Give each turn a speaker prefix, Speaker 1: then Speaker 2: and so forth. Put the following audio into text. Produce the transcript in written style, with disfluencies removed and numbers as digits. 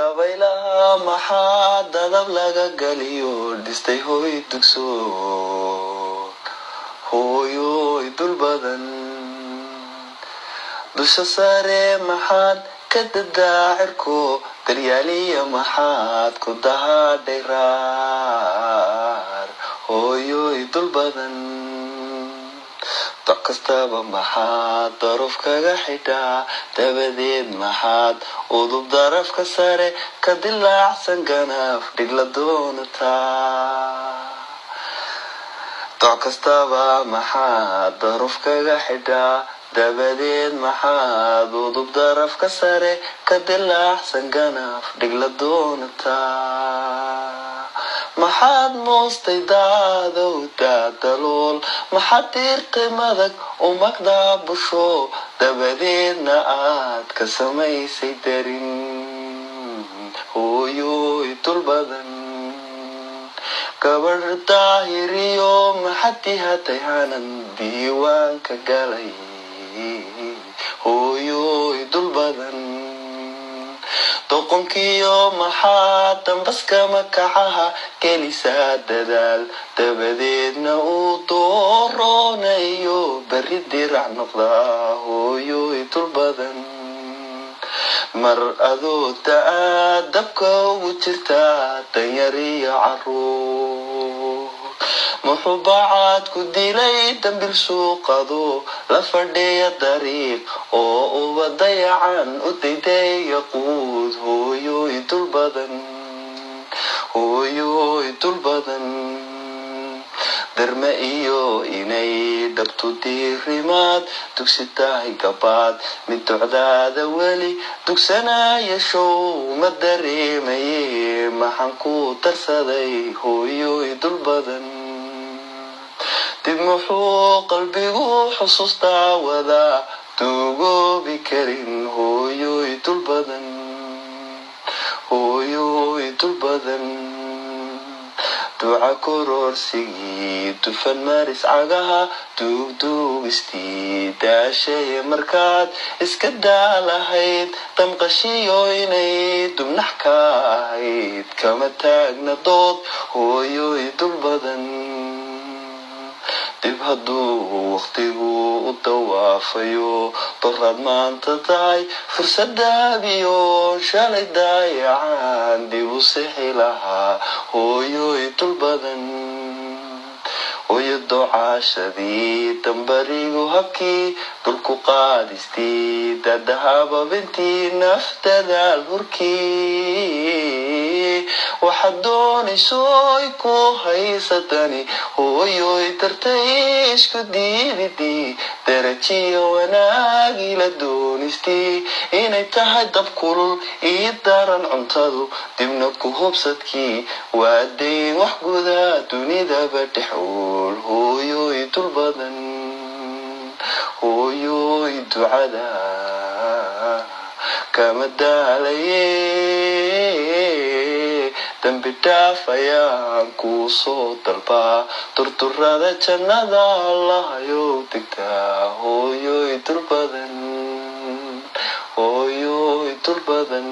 Speaker 1: dabaylaha maxaa dadab laga galiyo dhistay hooy dugso hooyoy dul badan dusha sare maxaad ka dadaacirko daryaaliya maxaad ku dahaadhay raar hooyoy dul badan kastaba maxaad daruf kaga xidhaa dabadeed maxaad udub darafka sare ka dilaacsan ganaf dhigla doonataa kastaba maxaad daruf kaga xidhaa dabadeed maxaad udub darafka sare ka dilaacsan ganaf dhigla doonataa maxaad moostay daadow daadalool maxaad diirtay madag u magdaa busho dabadeedna aad ka samaysay darin hooyoy dul badan gabadh daahiriyo maxaad dihatay hanan diiwaanka galay hooyoy dul badan doqonkiyo maxaa dambaska makacaha gelisaa dadaal dabadeedna uu dooroonayo beri dirac noqdaa hooyoy dul badan mar adoo da-aad dabka ugu jirtaa danyariyo caruur muxuu bacaad ku dilay dambil suuqado la fadhiya dariiq oo uba dayacan u daydeeya quud hooyoy dul badan hooyoy dul badan darma iyo inay dhabtu diirimaad dugsi tahay gabaad mid docdaada weli dugsanaya show ma dareemaye maxaan ku darsaday hooyoy dul badan dib muxuu qalbigu xusuustaa wadaa duugoobi karin hooyoy dul badan hooyoy dul badan duca kororsigii dufan maris cagaha duugduugistii daashaya markaad iska daalahayd damqashiyo inay dubnax ka ahayd kama taagna dood hooyoy dul badan dib hadduu waqtigu u dawaafayo doraad maanta tahay fursadaabiyo shalay daayacaan dib u sixi lahaa hooyoy dul badan hooyo docaashadii dambarigu habkii dulku qaadistii dadahababintii naftadaal hurkii waxaad doonaysoy ku haysatani hooyoy dartay isku diididii darajiyo wanaagii la doonistii inay tahay dab kulul ii daran cuntadu dibna ku hubsadkii waa dayn wax gudaa dunidaba dhexool hooyoy dul badan hooyoy ducada kama daalaye dambi dhaaf ayaan kuu soo dalbaa turturada jannada allahayow degtaa hooyoy dul badan hooyoy dul badan